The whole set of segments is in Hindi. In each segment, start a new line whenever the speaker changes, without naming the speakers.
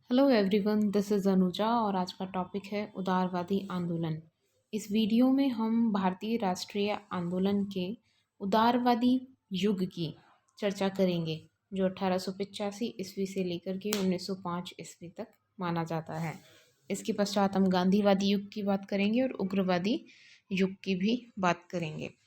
Hello everyone, this is Anuja और आज का टॉपिक है उदारवादी आंदोलन। इस वीडियो में हम भारतीय राष्ट्रीय आंदोलन के उदारवादी युग की चर्चा करेंगे, जो 1885 ईस्वी से लेकर के 1905 ईस्वी तक माना जाता है। इसके पश्चात हम गांधीवादी युग की बात करेंगे और उग्रवादी युग की भी बात करेंगे।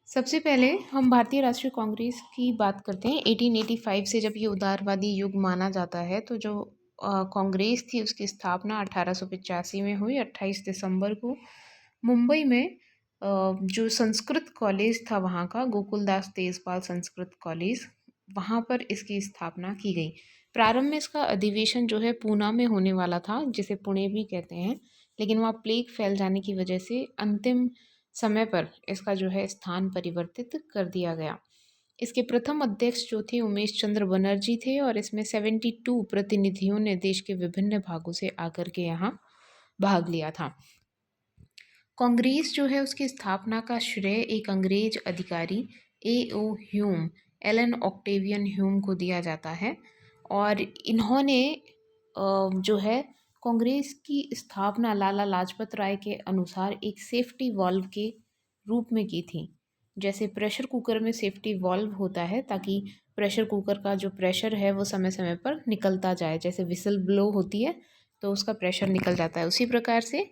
सबसे पहले हम भारतीय राष्ट्रीय कांग्रेस की बात करते हैं। 1885 से जब ये उदारवादी युग माना जाता है, तो जो कांग्रेस थी उसकी स्थापना 1885 में हुई। 28 दिसंबर को मुंबई में जो संस्कृत कॉलेज था वहाँ का, गोकुलदास तेजपाल संस्कृत कॉलेज, वहाँ पर इसकी स्थापना की गई। प्रारंभ में इसका अधिवेशन जो है पूना में होने वाला था, जिसे पुणे भी कहते हैं, लेकिन वहाँ प्लेग फैल जाने की वजह से अंतिम समय पर इसका जो है स्थान परिवर्तित कर दिया गया। इसके प्रथम अध्यक्ष जो थे उमेश चंद्र बनर्जी थे और इसमें 72 प्रतिनिधियों ने देश के विभिन्न भागों से आकर के यहाँ भाग लिया था। कांग्रेस जो है उसकी स्थापना का श्रेय एक अंग्रेज अधिकारी A.O. Hume, Elon Octavian Hume को दिया जाता है और इन्होंने जो है कांग्रेस की स्थापना लाला लाजपत राय के अनुसार एक सेफ्टी वॉल्व के रूप में की थी। जैसे प्रेशर कुकर में सेफ्टी वॉल्व होता है ताकि प्रेशर कुकर का जो प्रेशर है वो समय समय पर निकलता जाए, जैसे विसल ब्लो होती है तो उसका प्रेशर निकल जाता है। उसी प्रकार से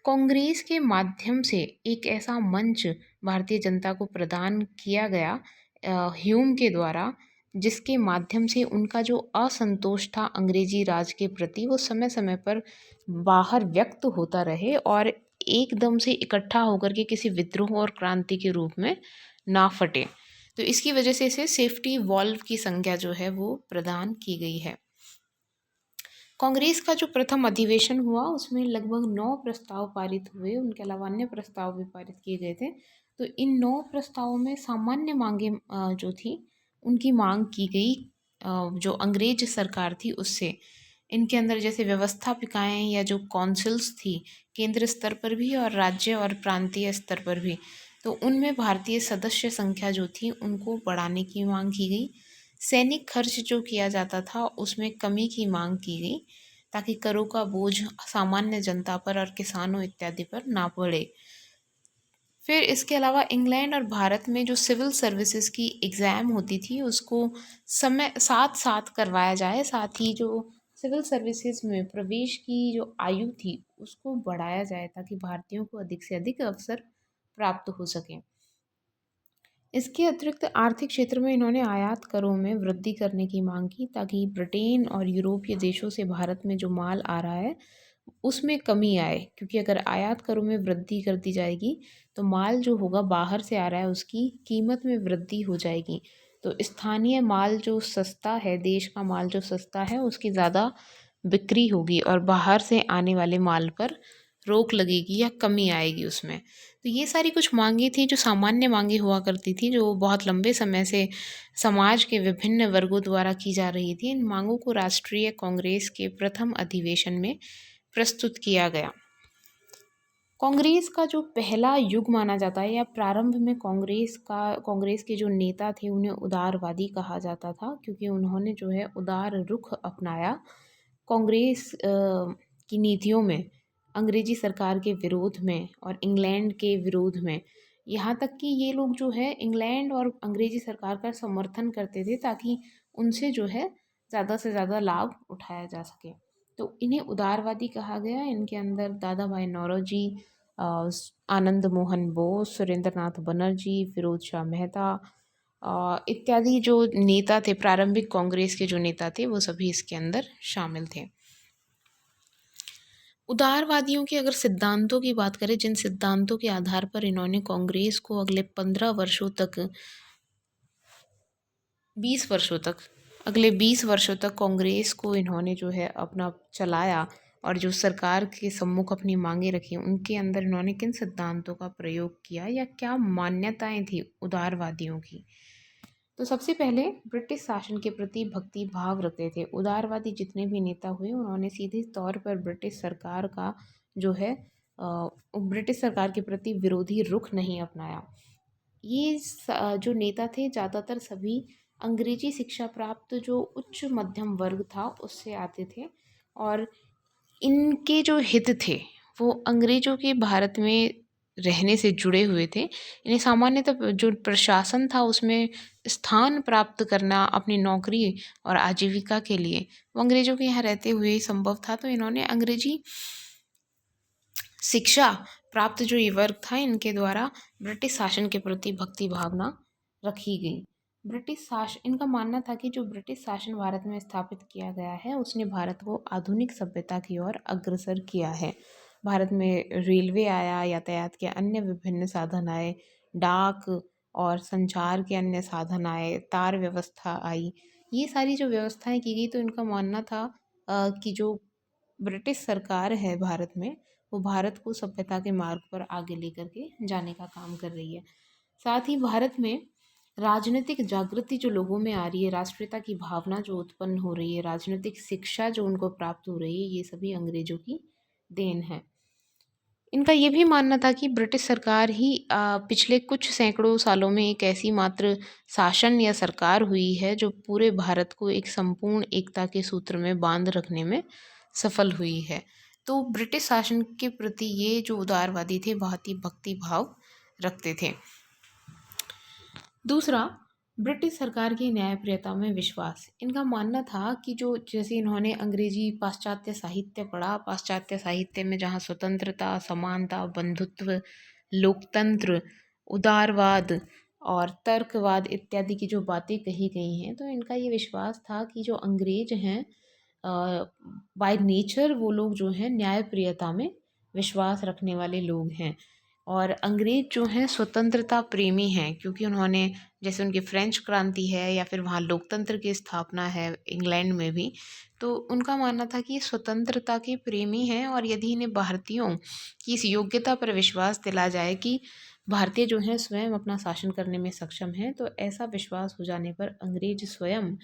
कांग्रेस के माध्यम से एक ऐसा मंच भारतीय जनता को प्रदान किया गया ह्यूम के द्वारा, जिसके माध्यम से उनका जो असंतोष था अंग्रेजी राज के प्रति वो समय समय पर बाहर व्यक्त होता रहे और एकदम से इकट्ठा होकर के किसी विद्रोह और क्रांति के रूप में ना फटे। तो इसकी वजह से इसे सेफ्टी वॉल्व की संज्ञा जो है वो प्रदान की गई है। कांग्रेस का जो प्रथम अधिवेशन हुआ उसमें लगभग 9 प्रस्ताव पारित हुए, उनके अलावा अन्य प्रस्ताव भी पारित किए गए थे। तो इन 9 प्रस्तावों में सामान्य मांगे जो थी उनकी मांग की गई जो अंग्रेज सरकार थी उससे। इनके अंदर जैसे व्यवस्थापिकाएं या जो काउंसिल्स थी केंद्र स्तर पर भी और राज्य और प्रांतीय स्तर पर भी, तो उनमें भारतीय सदस्य संख्या जो थी उनको बढ़ाने की मांग की गई। सैनिक खर्च जो किया जाता था उसमें कमी की मांग की गई ताकि करों का बोझ सामान्य जनता पर और किसानों इत्यादि पर ना पड़े। फिर इसके अलावा इंग्लैंड और भारत में जो सिविल सर्विसेज की एग्ज़ाम होती थी उसको समय साथ साथ करवाया जाए, साथ ही जो सिविल सर्विसेज में प्रवेश की जो आयु थी उसको बढ़ाया जाए ताकि भारतीयों को अधिक से अधिक अवसर प्राप्त हो सकें। इसके अतिरिक्त आर्थिक क्षेत्र में इन्होंने आयात करों में वृद्धि करने की मांग की ताकि ब्रिटेन और यूरोपीय देशों से भारत में जो माल आ रहा है उसमें कमी आए, क्योंकि अगर आयात करों में वृद्धि कर दी जाएगी तो माल जो होगा बाहर से आ रहा है उसकी कीमत में वृद्धि हो जाएगी। तो स्थानीय माल जो सस्ता है, देश का माल जो सस्ता है उसकी ज़्यादा बिक्री होगी और बाहर से आने वाले माल पर रोक लगेगी या कमी आएगी उसमें। तो ये सारी कुछ मांगे थी जो सामान्य मांगे हुआ करती थी, जो बहुत लंबे समय से समाज के विभिन्न वर्गों द्वारा की जा रही थी। इन मांगों को राष्ट्रीय कांग्रेस के प्रथम अधिवेशन में प्रस्तुत किया गया। कांग्रेस का जो पहला युग माना जाता है या प्रारंभ में कांग्रेस के जो नेता थे उन्हें उदारवादी कहा जाता था, क्योंकि उन्होंने जो है उदार रुख अपनाया कांग्रेस की नीतियों में, अंग्रेजी सरकार के विरोध में और इंग्लैंड के विरोध में। यहाँ तक कि ये लोग जो है इंग्लैंड और अंग्रेजी सरकार का समर्थन करते थे ताकि उनसे जो है ज़्यादा से ज़्यादा लाभ उठाया जा सके। तो इन्हें उदारवादी कहा गया। इनके अंदर दादा भाई नौरोजी, आनंद मोहन बोस, सुरेंद्र नाथ बनर्जी, फिरोज शाह मेहता इत्यादि जो नेता थे, प्रारंभिक कांग्रेस के जो नेता थे, वो सभी इसके अंदर शामिल थे। उदारवादियों के अगर सिद्धांतों की बात करें, जिन सिद्धांतों के आधार पर इन्होंने कांग्रेस को अगले 15 वर्षों तक 20 वर्षों तक अगले 20 वर्षों तक कांग्रेस को इन्होंने जो है अपना चलाया और जो सरकार के सम्मुख अपनी मांगे रखी, उनके अंदर इन्होंने किन सिद्धांतों का प्रयोग किया या क्या मान्यताएं थी उदारवादियों की। तो सबसे पहले ब्रिटिश शासन के प्रति भक्ति भाव रखते थे। उदारवादी जितने भी नेता हुए उन्होंने सीधे तौर पर ब्रिटिश सरकार का जो है ब्रिटिश सरकार के प्रति विरोधी रुख नहीं अपनाया। जो नेता थे ज़्यादातर सभी अंग्रेजी शिक्षा प्राप्त जो उच्च मध्यम वर्ग था उससे आते थे, और इनके जो हित थे वो अंग्रेजों के भारत में रहने से जुड़े हुए थे। इन्हें सामान्यतः जो प्रशासन था उसमें स्थान प्राप्त करना अपनी नौकरी और आजीविका के लिए वो अंग्रेजों के यहाँ रहते हुए ही संभव था। तो इन्होंने अंग्रेजी शिक्षा प्राप्त जो ये वर्ग था इनके द्वारा ब्रिटिश शासन के प्रति भक्ति भावना रखी गई। ब्रिटिश शासन, इनका मानना था कि जो ब्रिटिश शासन भारत में स्थापित किया गया है उसने भारत को आधुनिक सभ्यता की ओर अग्रसर किया है। भारत में रेलवे आया, यातायात के अन्य विभिन्न साधन आए, डाक और संचार के अन्य साधन आए, तार व्यवस्था आई, ये सारी जो व्यवस्थाएं की गई। तो इनका मानना था कि जो ब्रिटिश सरकार है भारत में वो भारत को सभ्यता के मार्ग पर आगे लेकर के जाने का काम कर रही है। साथ ही भारत में राजनीतिक जागृति जो लोगों में आ रही है, राष्ट्रीयता की भावना जो उत्पन्न हो रही है, राजनीतिक शिक्षा जो उनको प्राप्त हो रही है, ये सभी अंग्रेजों की देन है। इनका ये भी मानना था कि ब्रिटिश सरकार ही पिछले कुछ सैकड़ों सालों में एक ऐसी मात्र शासन या सरकार हुई है जो पूरे भारत को एक संपूर्ण एकता के सूत्र में बांध रखने में सफल हुई है। तो ब्रिटिश शासन के प्रति ये जो उदारवादी थे बहुत ही भक्ति भाव रखते थे। दूसरा, ब्रिटिश सरकार की न्यायप्रियता में विश्वास। इनका मानना था कि जो जैसे इन्होंने अंग्रेजी पाश्चात्य साहित्य पढ़ा, पाश्चात्य साहित्य में जहाँ स्वतंत्रता, समानता, बंधुत्व, लोकतंत्र, उदारवाद और तर्कवाद इत्यादि की जो बातें कही गई हैं, तो इनका ये विश्वास था कि जो अंग्रेज हैं बाय नेचर वो लोग जो हैं न्यायप्रियता में विश्वास रखने वाले लोग हैं। और अंग्रेज जो हैं स्वतंत्रता प्रेमी हैं, क्योंकि उन्होंने जैसे उनकी फ्रेंच क्रांति है या फिर वहाँ लोकतंत्र की स्थापना है इंग्लैंड में भी, तो उनका मानना था कि ये स्वतंत्रता के प्रेमी हैं। और यदि इन्हें भारतीयों की इस योग्यता पर विश्वास दिला जाए कि भारतीय जो हैं स्वयं अपना शासन करने में सक्षम हैं, तो ऐसा विश्वास हो जाने पर अंग्रेज स्वयं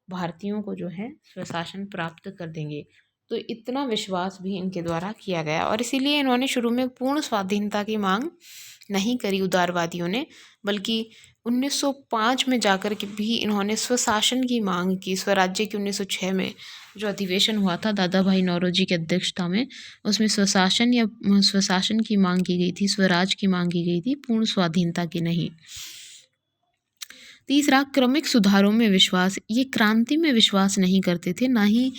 भारतीयों को जो है स्वशासन प्राप्त कर देंगे। तो इतना विश्वास भी इनके द्वारा किया गया, और इसीलिए इन्होंने शुरू में पूर्ण स्वाधीनता की मांग नहीं करी उदारवादियों ने, बल्कि 1905 में जाकर के भी इन्होंने स्वशासन की मांग की। स्वराज्य की 1906 में जो अधिवेशन हुआ था दादा भाई नौरोजी की अध्यक्षता में, उसमें स्वशासन की मांग की गई थी, स्वराज की मांग की गई थी, पूर्ण स्वाधीनता की नहीं। तीसरा, क्रमिक सुधारों में विश्वास। ये क्रांति में विश्वास नहीं करते थे, ना ही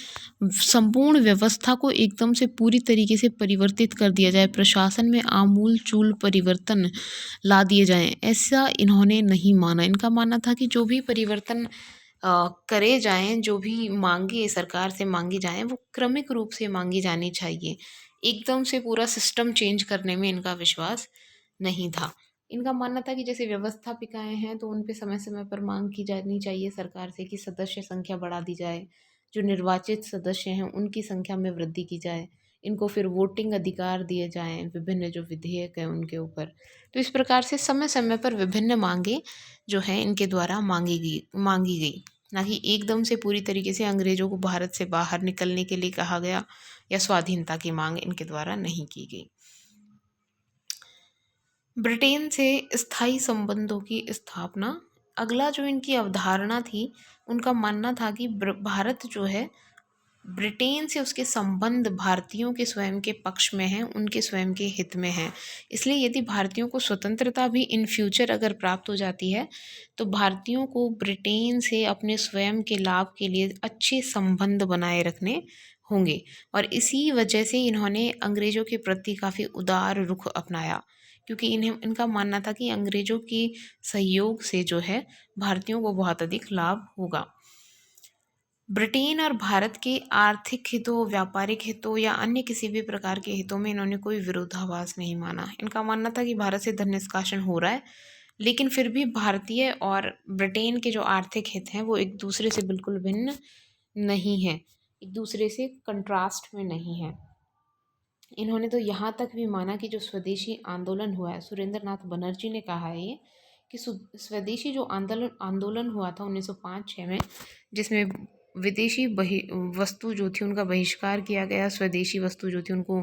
संपूर्ण व्यवस्था को एकदम से पूरी तरीके से परिवर्तित कर दिया जाए, प्रशासन में आमूल चूल परिवर्तन ला दिए जाएं, ऐसा इन्होंने नहीं माना। इनका मानना था कि जो भी परिवर्तन करे जाएं, जो भी मांगे सरकार से मांगी जाएं, वो क्रमिक रूप से मांगी जानी चाहिए। एकदम से पूरा सिस्टम चेंज करने में इनका विश्वास नहीं था। इनका मानना था कि जैसे व्यवस्थापिकाएँ हैं तो उन पे समय समय पर मांग की जानी चाहिए सरकार से कि सदस्य संख्या बढ़ा दी जाए, जो निर्वाचित सदस्य हैं उनकी संख्या में वृद्धि की जाए, इनको फिर वोटिंग अधिकार दिए जाएँ, विभिन्न जो विधेयक हैं उनके ऊपर। तो इस प्रकार से समय समय पर विभिन्न मांगें जो हैं इनके द्वारा मांगी गई, ना कि एकदम से पूरी तरीके से अंग्रेज़ों को भारत से बाहर निकलने के लिए कहा गया या स्वाधीनता की मांग इनके द्वारा नहीं की गई। ब्रिटेन से स्थायी संबंधों की स्थापना। अगला जो इनकी अवधारणा थी, उनका मानना था कि भारत जो है ब्रिटेन से उसके संबंध भारतीयों के स्वयं के पक्ष में हैं, उनके स्वयं के हित में हैं। इसलिए यदि भारतीयों को स्वतंत्रता भी इन फ्यूचर अगर प्राप्त हो जाती है तो भारतीयों को ब्रिटेन से अपने स्वयं के लाभ के लिए अच्छे संबंध बनाए रखने होंगे। और इसी वजह से इन्होंने अंग्रेज़ों के प्रति काफ़ी उदार रुख अपनाया, क्योंकि इनका मानना था कि अंग्रेज़ों के सहयोग से जो है भारतीयों को बहुत अधिक लाभ होगा। ब्रिटेन और भारत के आर्थिक हितों, व्यापारिक हितों या अन्य किसी भी प्रकार के हितों में इन्होंने कोई विरोधाभास नहीं माना। इनका मानना था कि भारत से धन निष्कासन हो रहा है, लेकिन फिर भी भारतीय और ब्रिटेन के जो आर्थिक हित हैं वो एक दूसरे से बिल्कुल भिन्न नहीं हैं, एक दूसरे से कंट्रास्ट में नहीं है। इन्होंने तो यहाँ तक भी माना कि जो स्वदेशी आंदोलन हुआ है, सुरेंद्र नाथ बनर्जी ने कहा है ये कि स्वदेशी जो आंदोलन हुआ था 1905-06 में, जिसमें विदेशी वस्तु जो थी उनका बहिष्कार किया गया, स्वदेशी वस्तु जो थी उनको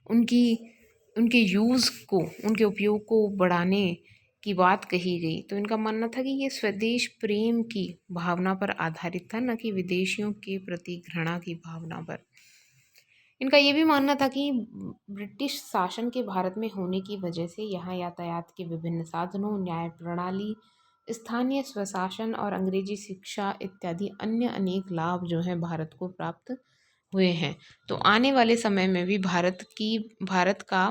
उनके यूज़ को, उनके उपयोग को बढ़ाने की बात कही गई तो इनका मानना था कि ये स्वदेश प्रेम की भावना पर आधारित था, न कि विदेशियों के प्रति घृणा की भावना पर। इनका ये भी मानना था कि ब्रिटिश शासन के भारत में होने की वजह से यहाँ यातायात के विभिन्न साधनों, न्याय प्रणाली, स्थानीय स्वशासन और अंग्रेजी शिक्षा इत्यादि अन्य अनेक लाभ जो हैं भारत को प्राप्त हुए हैं। तो आने वाले समय में भी भारत का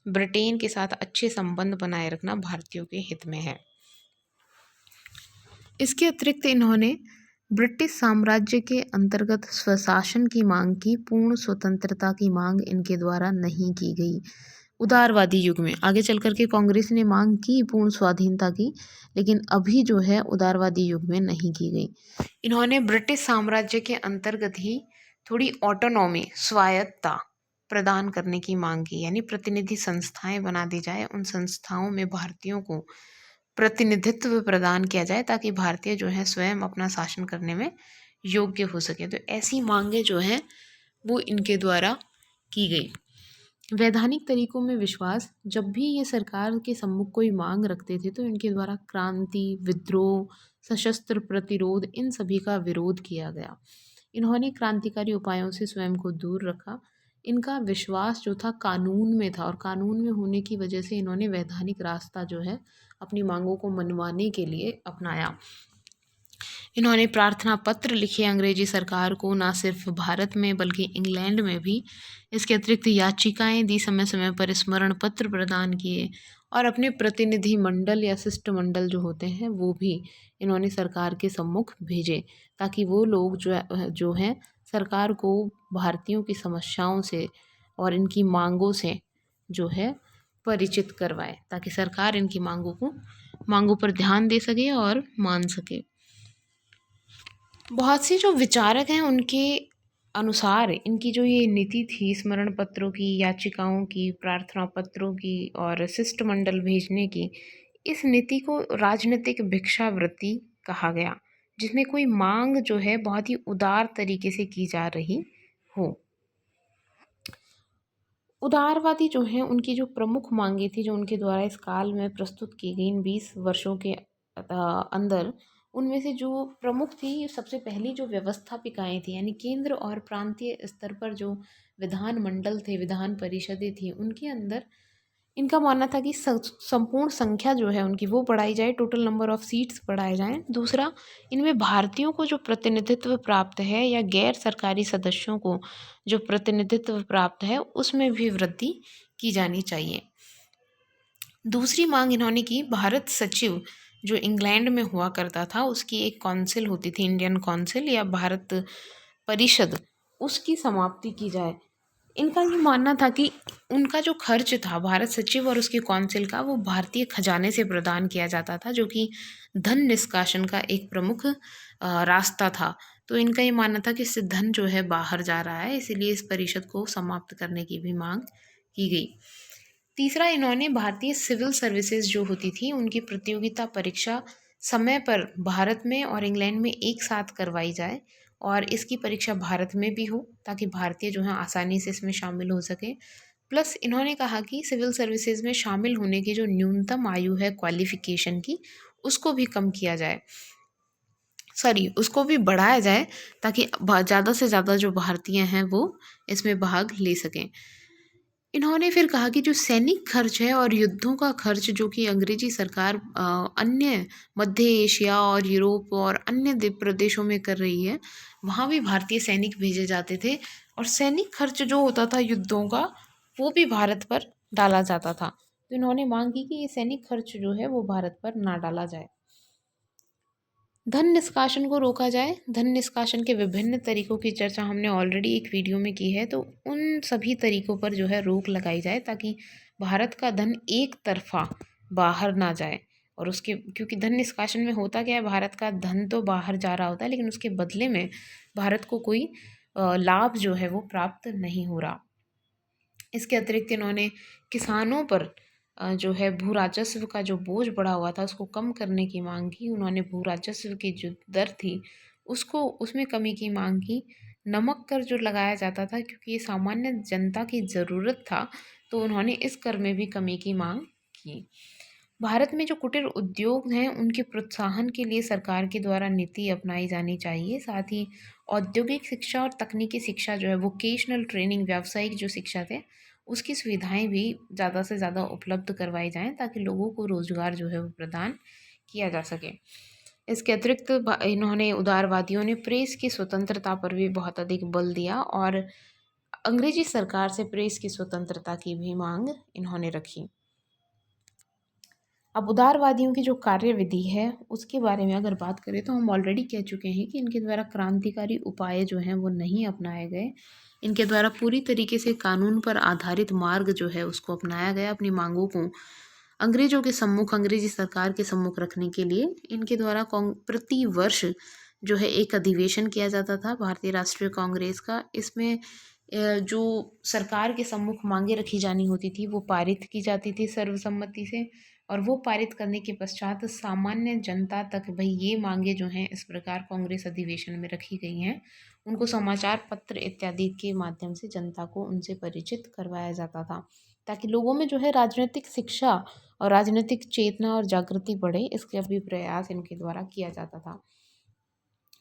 ब्रिटेन के साथ अच्छे संबंध बनाए रखना भारतीयों के हित में है। इसके अतिरिक्त इन्होंने ब्रिटिश साम्राज्य के अंतर्गत स्वशासन की मांग की। पूर्ण स्वतंत्रता की मांग इनके द्वारा नहीं की गई। उदारवादी युग में आगे चल कर के कांग्रेस ने मांग की पूर्ण स्वाधीनता की, लेकिन अभी जो है उदारवादी युग में नहीं की गई। इन्होंने ब्रिटिश साम्राज्य के अंतर्गत ही थोड़ी ऑटोनॉमी, स्वायत्तता प्रदान करने की मांग की, यानी प्रतिनिधि संस्थाएं बना दी जाए, उन संस्थाओं में भारतीयों को प्रतिनिधित्व प्रदान किया जाए ताकि भारतीय जो है स्वयं अपना शासन करने में योग्य हो सके। तो ऐसी मांगे जो हैं वो इनके द्वारा की गई। वैधानिक तरीकों में विश्वास, जब भी ये सरकार के सम्मुख कोई मांग रखते थे तो इनके द्वारा क्रांति, विद्रोह, सशस्त्र प्रतिरोध इन सभी का विरोध किया गया। इन्होंने क्रांतिकारी उपायों से स्वयं को दूर रखा। इनका विश्वास जो था कानून में था और कानून में होने की वजह से इन्होंने वैधानिक रास्ता जो है अपनी मांगों को मनवाने के लिए अपनाया। इन्होंने प्रार्थना पत्र लिखे अंग्रेजी सरकार को, ना सिर्फ भारत में बल्कि इंग्लैंड में भी। इसके अतिरिक्त याचिकाएं दी, समय समय पर स्मरण पत्र प्रदान किए और अपने प्रतिनिधि मंडल या शिष्टमंडल जो होते हैं वो भी इन्होंने सरकार के सम्मुख भेजे ताकि वो लोग जो हैं सरकार को भारतीयों की समस्याओं से और इनकी मांगों से जो है परिचित करवाए, ताकि सरकार इनकी मांगों पर ध्यान दे सके और मान सके। बहुत से जो विचारक हैं उनके अनुसार इनकी जो ये नीति थी स्मरण पत्रों की, याचिकाओं की, प्रार्थना पत्रों की और शिष्टमंडल भेजने की, इस नीति को राजनीतिक भिक्षावृत्ति कहा गया, जिसमें कोई मांग जो है बहुत ही उदार तरीके से की जा रही हो। उदारवादी जो हैं उनकी जो प्रमुख मांगे थी जो उनके द्वारा इस काल में प्रस्तुत की गई इन 20 वर्षों के अंदर, उनमें से जो प्रमुख थी, सबसे पहली जो व्यवस्थापिकाएं थी यानी केंद्र और प्रांतीय स्तर पर जो विधान मंडल थे, विधान परिषदें थी, उनके अंदर इनका मानना था कि संपूर्ण संख्या जो है उनकी वो बढ़ाई जाए, टोटल नंबर ऑफ सीट्स बढ़ाए जाएं। दूसरा, इनमें भारतीयों को जो प्रतिनिधित्व प्राप्त है या गैर सरकारी सदस्यों को जो प्रतिनिधित्व प्राप्त है उसमें भी वृद्धि की जानी चाहिए। दूसरी मांग इन्होंने की, भारत सचिव जो इंग्लैंड में हुआ करता था उसकी एक काउंसिल होती थी, इंडियन काउंसिल या भारत परिषद, उसकी समाप्ति की जाए। इनका ये मानना था कि उनका जो खर्च था भारत सचिव और उसके काउंसिल का, वो भारतीय खजाने से प्रदान किया जाता था, जो कि धन निष्कासन का एक प्रमुख रास्ता था। तो इनका ये मानना था कि इससे धन जो है बाहर जा रहा है, इसीलिए इस परिषद को समाप्त करने की भी मांग की गई। तीसरा, इन्होंने भारतीय सिविल सर्विसेज जो होती थी उनकी प्रतियोगिता परीक्षा समय पर भारत में और इंग्लैंड में एक साथ करवाई जाए और इसकी परीक्षा भारत में भी हो ताकि भारतीय जो हैं आसानी से इसमें शामिल हो सके। प्लस इन्होंने कहा कि सिविल सर्विसेज में शामिल होने की जो न्यूनतम आयु है क्वालिफिकेशन की, उसको भी कम किया जाए, उसको भी बढ़ाया जाए ताकि ज़्यादा से ज़्यादा जो भारतीय हैं वो इसमें भाग ले सकें। इन्होंने फिर कहा कि जो सैनिक खर्च है और युद्धों का खर्च जो कि अंग्रेजी सरकार अन्य मध्य एशिया और यूरोप और अन्य प्रदेशों में कर रही है, वहाँ भी भारतीय सैनिक भेजे जाते थे और सैनिक खर्च जो होता था युद्धों का वो भी भारत पर डाला जाता था। तो इन्होंने मांग की कि ये सैनिक खर्च जो है वो भारत पर ना डाला जाए। धन निष्कासन को रोका जाए। धन निष्कासन के विभिन्न तरीकों की चर्चा हमने ऑलरेडी एक वीडियो में की है, तो उन सभी तरीकों पर जो है रोक लगाई जाए ताकि भारत का धन एक तरफा बाहर ना जाए और उसके, क्योंकि धन निष्कासन में होता क्या है, भारत का धन तो बाहर जा रहा होता है लेकिन उसके बदले में भारत को कोई लाभ जो है वो प्राप्त नहीं हो रहा। इसके अतिरिक्त इन्होंने किसानों पर जो है भू राजस्व का जो बोझ बढ़ा हुआ था उसको कम करने की मांग की। उन्होंने भू राजस्व की जो दर थी उसमें कमी की मांग की। नमक कर जो लगाया जाता था क्योंकि ये सामान्य जनता की ज़रूरत था, तो उन्होंने इस कर में भी कमी की मांग की। भारत में जो कुटीर उद्योग हैं, उनके प्रोत्साहन के लिए सरकार के द्वारा नीति अपनाई जानी चाहिए। साथ ही औद्योगिक शिक्षा और तकनीकी शिक्षा जो है, वोकेशनल ट्रेनिंग, व्यावसायिक जो शिक्षा थे, उसकी सुविधाएँ भी ज़्यादा से ज़्यादा उपलब्ध करवाई जाएँ, ताकि लोगों को रोज़गार जो है वो प्रदान किया जा सके। इसके अतिरिक्त इन्होंने उदारवादियों ने प्रेस की स्वतंत्रता पर भी बहुत अधिक बल दिया और अंग्रेजी सरकार से प्रेस की स्वतंत्रता की भी माँग इन्होंने रखी। अब उदारवादियों की जो कार्यविधि है, उसके बारे में अगर बात करें तो हम ऑलरेडी कह चुके हैं कि इनके द्वारा क्रांतिकारी उपाय जो हैं वो नहीं अपनाए गए। इनके द्वारा पूरी तरीके से कानून पर आधारित मार्ग जो है उसको अपनाया गया अपनी मांगों को अंग्रेजों के सम्मुख, अंग्रेजी सरकार के सम्मुख रखने के लिए। इनके द्वारा प्रति वर्ष जो है एक अधिवेशन किया जाता था भारतीय राष्ट्रीय कांग्रेस का। इसमें जो सरकार के सम्मुख मांगे रखी जानी होती थी वो पारित की जाती थी सर्वसम्मति से, और वो पारित करने के पश्चात सामान्य जनता तक भाई ये मांगे जो हैं इस प्रकार कांग्रेस अधिवेशन में रखी गई हैं, उनको समाचार पत्र इत्यादि के माध्यम से जनता को उनसे परिचित करवाया जाता था, ताकि लोगों में जो है राजनीतिक शिक्षा और राजनीतिक चेतना और जागृति बढ़े। इसके भी प्रयास इनके द्वारा किया जाता था।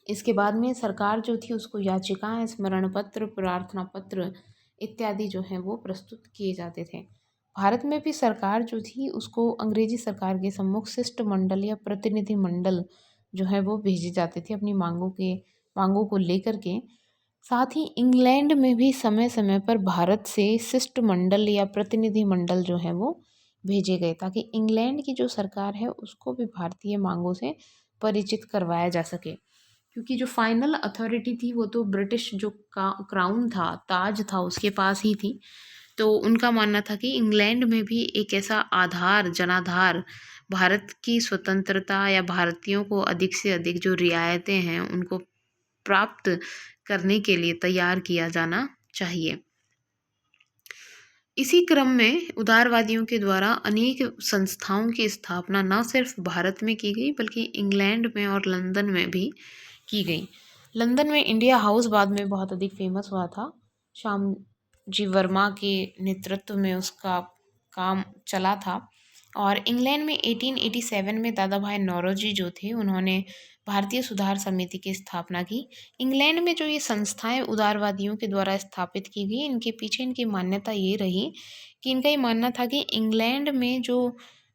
इसके बाद में सरकार जो थी उसको याचिकाएं, स्मरण पत्र, प्रार्थना पत्र इत्यादि जो हैं वो प्रस्तुत किए जाते थे। भारत में भी सरकार जो थी उसको अंग्रेजी सरकार के सम्मुख शिष्टमंडल या प्रतिनिधि मंडल जो है वो भेजे जाते थे अपनी मांगों को लेकर के। साथ ही इंग्लैंड में भी समय समय पर भारत से शिष्टमंडल या प्रतिनिधि मंडल जो है वो भेजे गए, ताकि इंग्लैंड की जो सरकार है उसको भी भारतीय मांगों से परिचित करवाया जा सके। क्योंकि जो फाइनल अथॉरिटी थी वो तो ब्रिटिश जो क्राउन था, ताज था, उसके पास ही थी। तो उनका मानना था कि इंग्लैंड में भी एक ऐसा आधार, जनाधार भारत की स्वतंत्रता या भारतीयों को अधिक से अधिक जो रियायतें हैं उनको प्राप्त करने के लिए तैयार किया जाना चाहिए। इसी क्रम में उदारवादियों के द्वारा अनेक संस्थाओं की स्थापना न सिर्फ भारत में की गई बल्कि इंग्लैंड में और लंदन में भी की गई। लंदन में इंडिया हाउस बाद में बहुत अधिक फेमस हुआ था। श्याम जी वर्मा के नेतृत्व में उसका काम चला था। और इंग्लैंड में 1887 में दादा भाई नौरोजी जो थे उन्होंने भारतीय सुधार समिति की स्थापना की। इंग्लैंड में जो ये संस्थाएं उदारवादियों के द्वारा स्थापित की गई, इनके पीछे इनकी मान्यता ये रही कि इनका ये मानना था कि इंग्लैंड में जो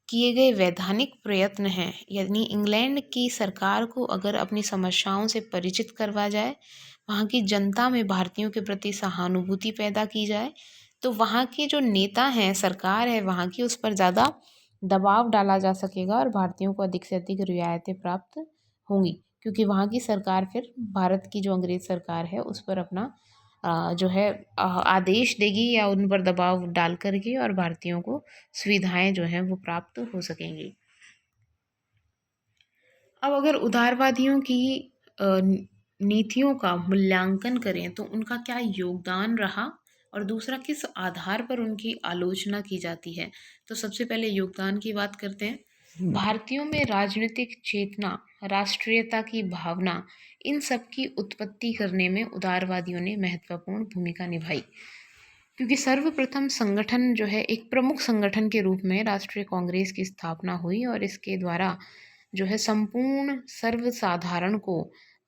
किए गए वैधानिक प्रयत्न हैं, यानी इंग्लैंड की सरकार को अगर अपनी समस्याओं से परिचित करवा जाए, वहाँ की जनता में भारतीयों के प्रति सहानुभूति पैदा की जाए, तो वहाँ के जो नेता हैं, सरकार है वहाँ की, उस पर ज़्यादा दबाव डाला जा सकेगा और भारतीयों को अधिक से अधिक रियायतें प्राप्त होंगी। क्योंकि वहाँ की सरकार फिर भारत की जो अंग्रेज सरकार है उस पर अपना जो है आदेश देगी या उन पर दबाव डाल करके, और भारतीयों को सुविधाएं जो हैं वो प्राप्त हो सकेंगी। अब अगर उदारवादियों की नीतियों का मूल्यांकन करें तो उनका क्या योगदान रहा और दूसरा किस आधार पर उनकी आलोचना की जाती है, तो सबसे पहले योगदान की बात करते हैं। भारतीयों में राजनीतिक चेतना, राष्ट्रीयता की भावना, इन सब की उत्पत्ति करने में उदारवादियों ने महत्वपूर्ण भूमिका निभाई। क्योंकि सर्वप्रथम संगठन जो है, एक प्रमुख संगठन के रूप में राष्ट्रीय कांग्रेस की स्थापना हुई और इसके द्वारा जो है संपूर्ण सर्वसाधारण को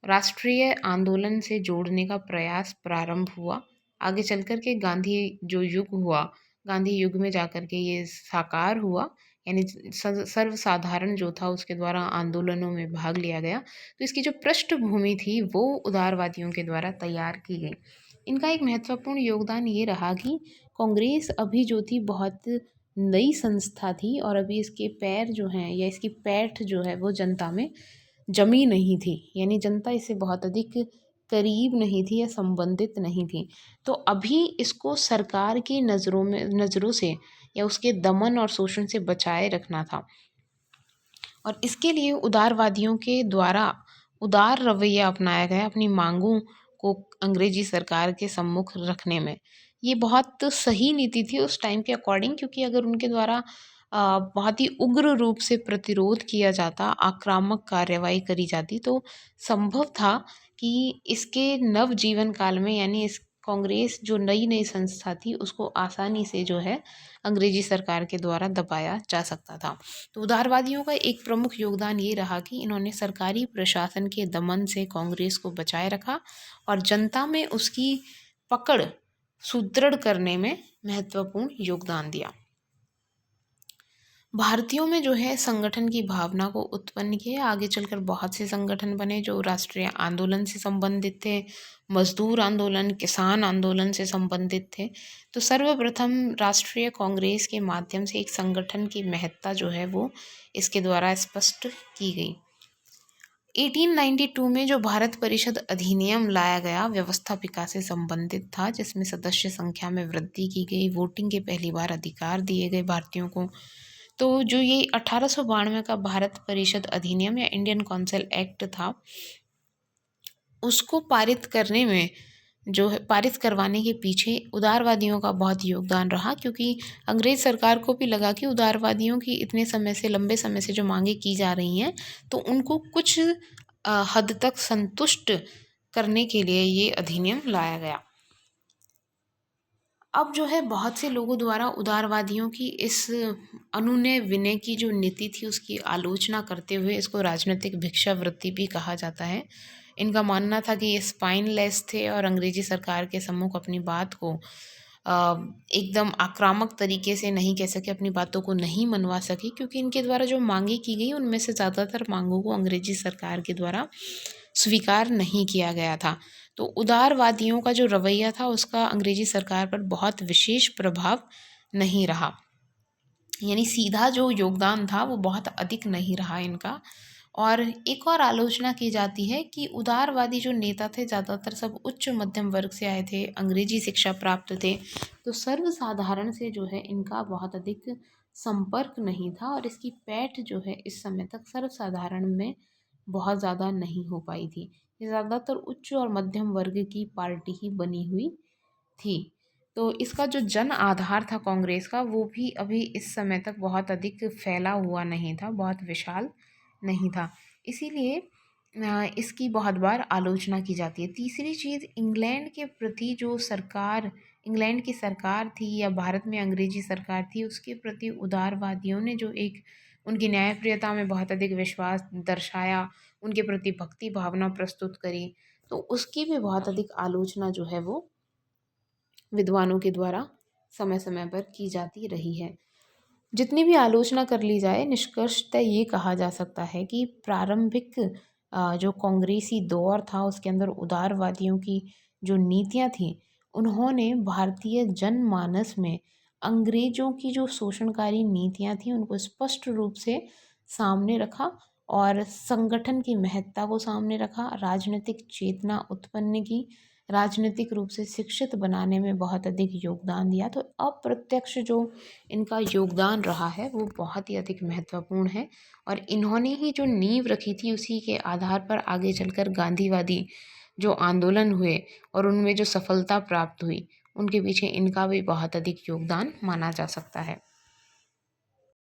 राष्ट्रीय आंदोलन से जोड़ने का प्रयास प्रारंभ हुआ। आगे चल कर के गांधी जो युग हुआ, गांधी युग में जाकर के ये साकार हुआ, यानी सर्वसाधारण जो था उसके द्वारा आंदोलनों में भाग लिया गया। तो इसकी जो पृष्ठभूमि थी वो उदारवादियों के द्वारा तैयार की गई। इनका एक महत्वपूर्ण योगदान ये रहा कि कांग्रेस अभी जो थी बहुत नई संस्था थी और अभी इसके पैर जो हैं या इसकी पैठ जो है वो जनता में जमी नहीं थी, यानी जनता इससे बहुत अधिक करीब नहीं थी या संबंधित नहीं थी। तो अभी इसको सरकार की नज़रों से या उसके दमन और शोषण से बचाए रखना था, और इसके लिए उदारवादियों के द्वारा उदार रवैया अपनाया गया अपनी मांगों को अंग्रेजी सरकार के सम्मुख रखने में। ये बहुत सही नीति थी उस टाइम के अकॉर्डिंग, क्योंकि अगर उनके द्वारा बहुत ही उग्र रूप से प्रतिरोध किया जाता, आक्रामक कार्यवाही करी जाती, तो संभव था कि इसके नव जीवन काल में, यानी इस कांग्रेस जो नई नई संस्था थी उसको आसानी से जो है अंग्रेजी सरकार के द्वारा दबाया जा सकता था। तो उदारवादियों का एक प्रमुख योगदान ये रहा कि इन्होंने सरकारी प्रशासन के दमन से कांग्रेस को बचाए रखा और जनता में उसकी पकड़ सुदृढ़ करने में महत्वपूर्ण योगदान दिया। भारतीयों में जो है संगठन की भावना को उत्पन्न किया। आगे चलकर बहुत से संगठन बने जो राष्ट्रीय आंदोलन से संबंधित थे, मजदूर आंदोलन, किसान आंदोलन से संबंधित थे। तो सर्वप्रथम राष्ट्रीय कांग्रेस के माध्यम से एक संगठन की महत्ता जो है वो इसके द्वारा स्पष्ट की गई। 1892 में जो भारत परिषद अधिनियम लाया गया व्यवस्थापिका से संबंधित था, जिसमें सदस्य संख्या में वृद्धि की गई, वोटिंग के पहली बार अधिकार दिए गए भारतीयों को। तो जो ये 1892 का भारत परिषद अधिनियम या इंडियन काउंसिल एक्ट था, उसको पारित करने में जो है पारित करवाने के पीछे उदारवादियों का बहुत योगदान रहा, क्योंकि अंग्रेज सरकार को भी लगा कि उदारवादियों की इतने समय से लंबे समय से जो मांगे की जा रही हैं तो उनको कुछ हद तक संतुष्ट करने के लिए ये अधिनियम लाया गया। अब जो है बहुत से लोगों द्वारा उदारवादियों की इस अनुनय विनय की जो नीति थी उसकी आलोचना करते हुए इसको राजनीतिक भिक्षावृत्ति भी कहा जाता है। इनका मानना था कि ये स्पाइनलेस थे और अंग्रेजी सरकार के सम्मुख अपनी बात को एकदम आक्रामक तरीके से नहीं कह सके, अपनी बातों को नहीं मनवा सके, क्योंकि इनके द्वारा जो मांगे की गई उनमें से ज़्यादातर मांगों को अंग्रेजी सरकार के द्वारा स्वीकार नहीं किया गया था। तो उदारवादियों का जो रवैया था उसका अंग्रेजी सरकार पर बहुत विशेष प्रभाव नहीं रहा, यानी सीधा जो योगदान था वो बहुत अधिक नहीं रहा इनका। और एक और आलोचना की जाती है कि उदारवादी जो नेता थे ज़्यादातर सब उच्च मध्यम वर्ग से आए थे, अंग्रेजी शिक्षा प्राप्त थे, तो सर्वसाधारण से जो है इनका बहुत अधिक संपर्क नहीं था और इसकी पैठ जो है इस समय तक सर्वसाधारण में बहुत ज़्यादा नहीं हो पाई थी। ये ज़्यादातर उच्च और मध्यम वर्ग की पार्टी ही बनी हुई थी। तो इसका जो जन आधार था कांग्रेस का वो भी अभी इस समय तक बहुत अधिक फैला हुआ नहीं था, बहुत विशाल नहीं था, इसीलिए इसकी बहुत बार आलोचना की जाती है। तीसरी चीज़, इंग्लैंड के प्रति जो सरकार, इंग्लैंड की सरकार थी या भारत में अंग्रेजी सरकार थी, उसके प्रति उदारवादियों ने जो एक उनकी न्यायप्रियता में बहुत अधिक विश्वास दर्शाया, उनके प्रति भक्ति भावना प्रस्तुत करी, तो उसकी भी बहुत अधिक आलोचना जो है वो विद्वानों के द्वारा समय समय पर की जाती रही है। जितनी भी आलोचना कर ली जाए, निष्कर्षतः ये कहा जा सकता है कि प्रारंभिक जो कांग्रेसी दौर था उसके अंदर उदारवादियों की जो नीतियां थीं उन्होंने भारतीय जनमानस में अंग्रेजों की जो शोषणकारी नीतियां थीं उनको स्पष्ट रूप से सामने रखा और संगठन की महत्ता को सामने रखा, राजनीतिक चेतना उत्पन्न की, राजनीतिक रूप से शिक्षित बनाने में बहुत अधिक योगदान दिया। तो अप्रत्यक्ष जो इनका योगदान रहा है वो बहुत ही अधिक महत्वपूर्ण है और इन्होंने ही जो नींव रखी थी उसी के आधार पर आगे चलकर गांधीवादी जो आंदोलन हुए और उनमें जो सफलता प्राप्त हुई उनके पीछे इनका भी बहुत अधिक योगदान माना जा सकता है।